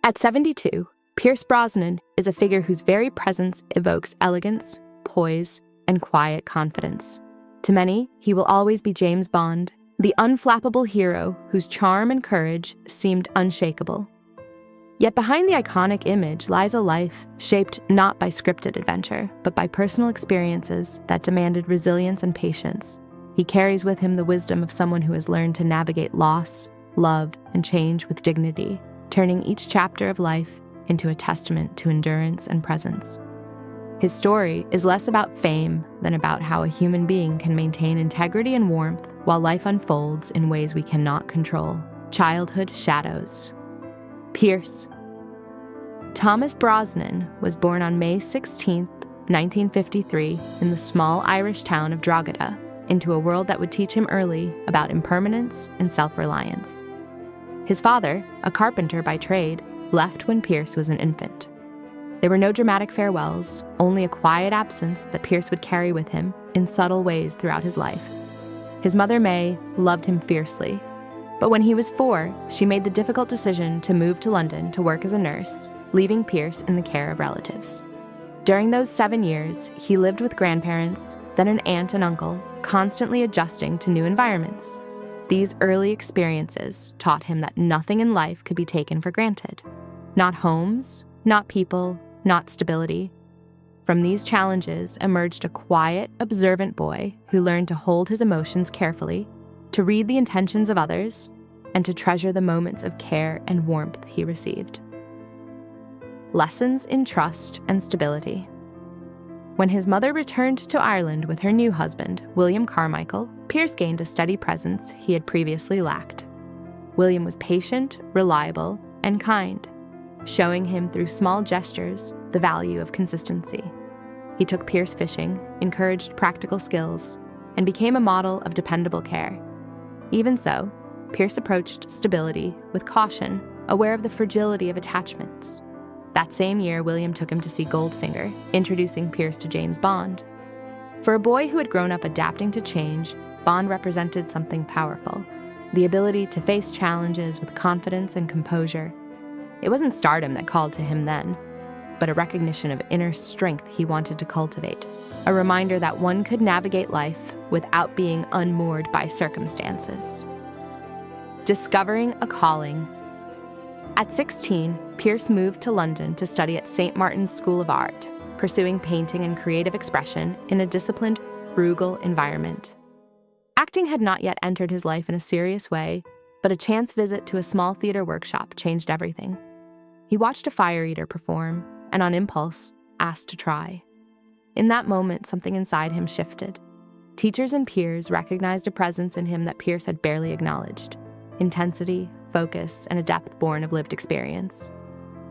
At 72, Pierce Brosnan is a figure whose very presence evokes elegance, poise, and quiet confidence. To many, he will always be James Bond, the unflappable hero whose charm and courage seemed unshakable. Yet behind the iconic image lies a life shaped not by scripted adventure, but by personal experiences that demanded resilience and patience. He carries with him the wisdom of someone who has learned to navigate loss, love, and change with dignity, turning each chapter of life into a testament to endurance and presence. His story is less about fame than about how a human being can maintain integrity and warmth while life unfolds in ways we cannot control. Childhood shadows. Pierce. Thomas Brosnan was born on May 16, 1953, in the small Irish town of Drogheda, into a world that would teach him early about impermanence and self-reliance. His father, a carpenter by trade, left when Pierce was an infant. There were no dramatic farewells, only a quiet absence that Pierce would carry with him in subtle ways throughout his life. His mother, May, loved him fiercely, but when he was 4, she made the difficult decision to move to London to work as a nurse, leaving Pierce in the care of relatives. During those 7 years, he lived with grandparents, then an aunt and uncle, constantly adjusting to new environments. These early experiences taught him that nothing in life could be taken for granted. Not homes, not people, not stability. From these challenges emerged a quiet, observant boy who learned to hold his emotions carefully, to read the intentions of others, and to treasure the moments of care and warmth he received. Lessons in trust and stability. When his mother returned to Ireland with her new husband, William Carmichael, Pierce gained a steady presence he had previously lacked. William was patient, reliable, and kind, showing him through small gestures the value of consistency. He took Pierce fishing, encouraged practical skills, and became a model of dependable care. Even so, Pierce approached stability with caution, aware of the fragility of attachments. That same year, William took him to see Goldfinger, introducing Pierce to James Bond. For a boy who had grown up adapting to change, Bond represented something powerful, the ability to face challenges with confidence and composure. It wasn't stardom that called to him then, but a recognition of inner strength he wanted to cultivate, a reminder that one could navigate life without being unmoored by circumstances. Discovering a calling. At 16, Pierce moved to London to study at St. Martin's School of Art, pursuing painting and creative expression in a disciplined, frugal environment. Acting had not yet entered his life in a serious way, but a chance visit to a small theater workshop changed everything. He watched a fire eater perform, and on impulse, asked to try. In that moment, something inside him shifted. Teachers and peers recognized a presence in him that Pierce had barely acknowledged: intensity, focus, and a depth born of lived experience.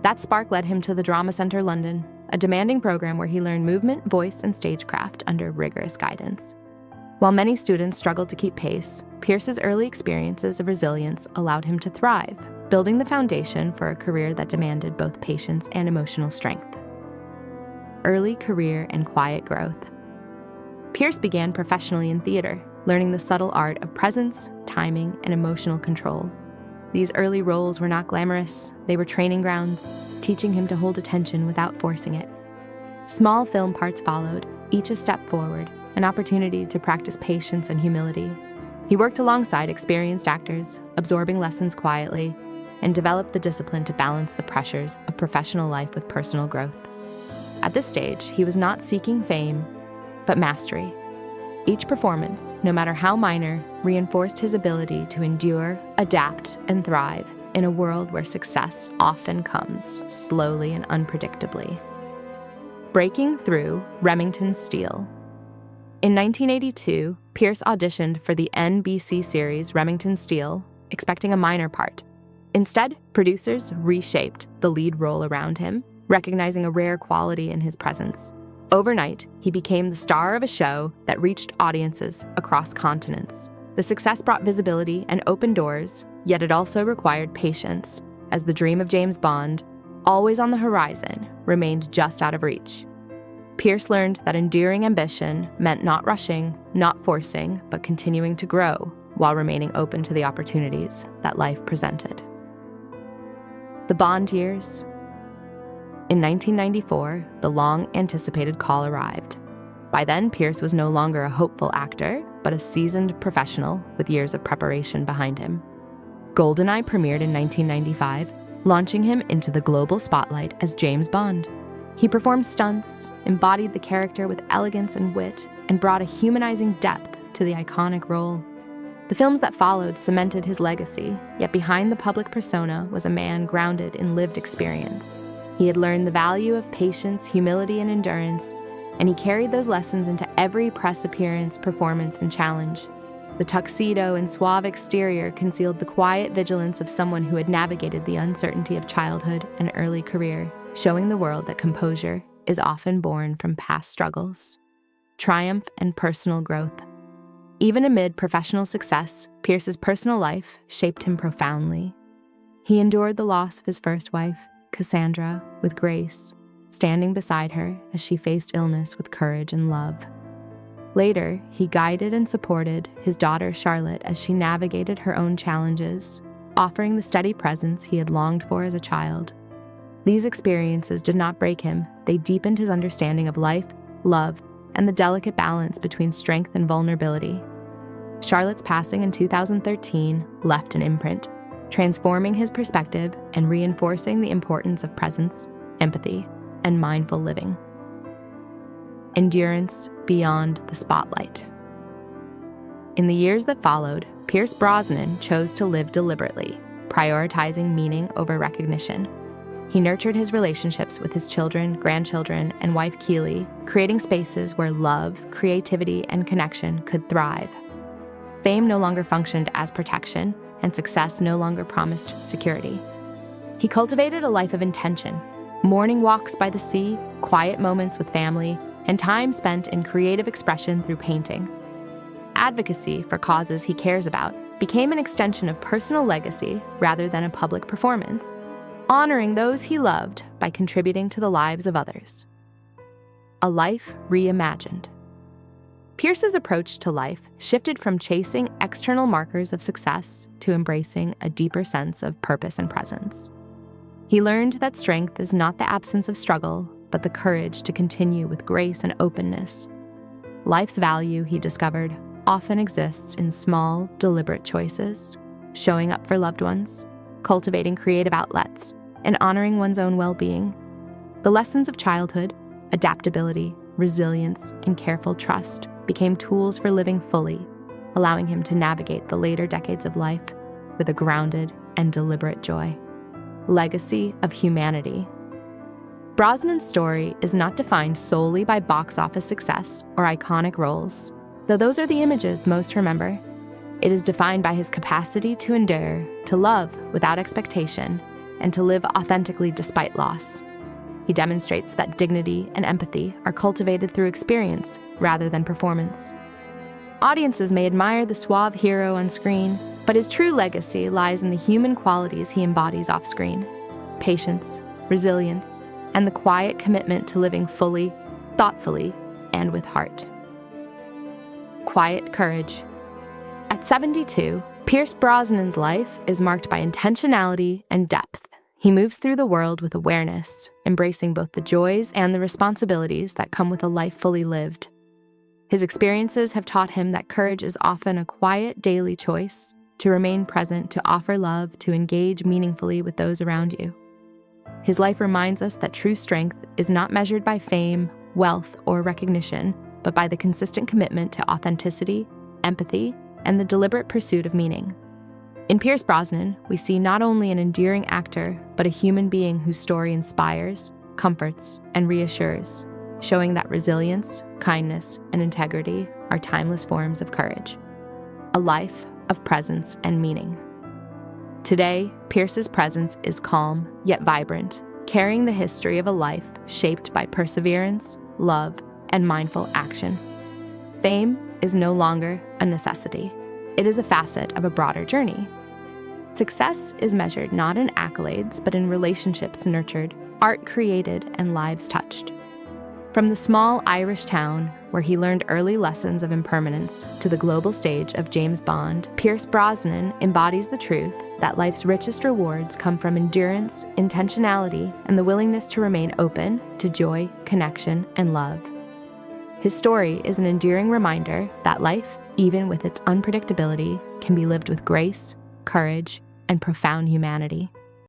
That spark led him to the Drama Centre London, a demanding program where he learned movement, voice, and stagecraft under rigorous guidance. While many students struggled to keep pace, Pierce's early experiences of resilience allowed him to thrive, building the foundation for a career that demanded both patience and emotional strength. Early career and quiet growth. Pierce began professionally in theater, learning the subtle art of presence, timing, and emotional control. These early roles were not glamorous, they were training grounds, teaching him to hold attention without forcing it. Small film parts followed, each a step forward, an opportunity to practice patience and humility. He worked alongside experienced actors, absorbing lessons quietly, and developed the discipline to balance the pressures of professional life with personal growth. At this stage, he was not seeking fame, but mastery. Each performance, no matter how minor, reinforced his ability to endure, adapt, and thrive in a world where success often comes slowly and unpredictably. Breaking through Remington Steele. In 1982, Pierce auditioned for the NBC series Remington Steele, expecting a minor part. Instead, producers reshaped the lead role around him, recognizing a rare quality in his presence. Overnight, he became the star of a show that reached audiences across continents. The success brought visibility and opened doors, yet it also required patience, as the dream of James Bond, always on the horizon, remained just out of reach. Pierce learned that enduring ambition meant not rushing, not forcing, but continuing to grow while remaining open to the opportunities that life presented. The Bond years. In 1994, the long-anticipated call arrived. By then, Pierce was no longer a hopeful actor, but a seasoned professional with years of preparation behind him. GoldenEye premiered in 1995, launching him into the global spotlight as James Bond. He performed stunts, embodied the character with elegance and wit, and brought a humanizing depth to the iconic role. The films that followed cemented his legacy, yet behind the public persona was a man grounded in lived experience. He had learned the value of patience, humility, and endurance, and he carried those lessons into every press appearance, performance, and challenge. The tuxedo and suave exterior concealed the quiet vigilance of someone who had navigated the uncertainty of childhood and early career, showing the world that composure is often born from past struggles, triumph, and personal growth. Even amid professional success, Pierce's personal life shaped him profoundly. He endured the loss of his first wife, Cassandra, with grace, standing beside her as she faced illness with courage and love. Later, he guided and supported his daughter Charlotte as she navigated her own challenges, offering the steady presence he had longed for as a child. These experiences did not break him, they deepened his understanding of life, love, and the delicate balance between strength and vulnerability. Charlotte's passing in 2013 left an imprint, transforming his perspective and reinforcing the importance of presence, empathy, and mindful living. Endurance beyond the spotlight. In the years that followed, Pierce Brosnan chose to live deliberately, prioritizing meaning over recognition. He nurtured his relationships with his children, grandchildren, and wife Keely, creating spaces where love, creativity, and connection could thrive. Fame no longer functioned as protection, and success no longer promised security. He cultivated a life of intention, morning walks by the sea, quiet moments with family, and time spent in creative expression through painting. Advocacy for causes he cares about became an extension of personal legacy rather than a public performance, honoring those he loved by contributing to the lives of others. A life reimagined. Pierce's approach to life shifted from chasing external markers of success to embracing a deeper sense of purpose and presence. He learned that strength is not the absence of struggle, but the courage to continue with grace and openness. Life's value, he discovered, often exists in small, deliberate choices, showing up for loved ones, cultivating creative outlets, and honoring one's own well-being. The lessons of childhood, adaptability, resilience, and careful trust became tools for living fully, allowing him to navigate the later decades of life with a grounded and deliberate joy. Legacy of humanity. Brosnan's story is not defined solely by box office success or iconic roles, though those are the images most remember. It is defined by his capacity to endure, to love without expectation, and to live authentically despite loss. He demonstrates that dignity and empathy are cultivated through experience rather than performance. Audiences may admire the suave hero on screen, but his true legacy lies in the human qualities he embodies off-screen: patience, resilience, and the quiet commitment to living fully, thoughtfully, and with heart. Quiet courage. At 72, Pierce Brosnan's life is marked by intentionality and depth. He moves through the world with awareness, embracing both the joys and the responsibilities that come with a life fully lived. His experiences have taught him that courage is often a quiet daily choice to remain present, to offer love, to engage meaningfully with those around you. His life reminds us that true strength is not measured by fame, wealth, or recognition, but by the consistent commitment to authenticity, empathy, and the deliberate pursuit of meaning. In Pierce Brosnan, we see not only an enduring actor, but a human being whose story inspires, comforts, and reassures, showing that resilience, kindness, and integrity are timeless forms of courage. A life of presence and meaning. Today, Pierce's presence is calm yet vibrant, carrying the history of a life shaped by perseverance, love, and mindful action. Fame is no longer a necessity. It is a facet of a broader journey. Success is measured not in accolades, but in relationships nurtured, art created, and lives touched. From the small Irish town where he learned early lessons of impermanence to the global stage of James Bond, Pierce Brosnan embodies the truth that life's richest rewards come from endurance, intentionality, and the willingness to remain open to joy, connection, and love. His story is an enduring reminder that life, even with its unpredictability, can be lived with grace, courage, and profound humanity.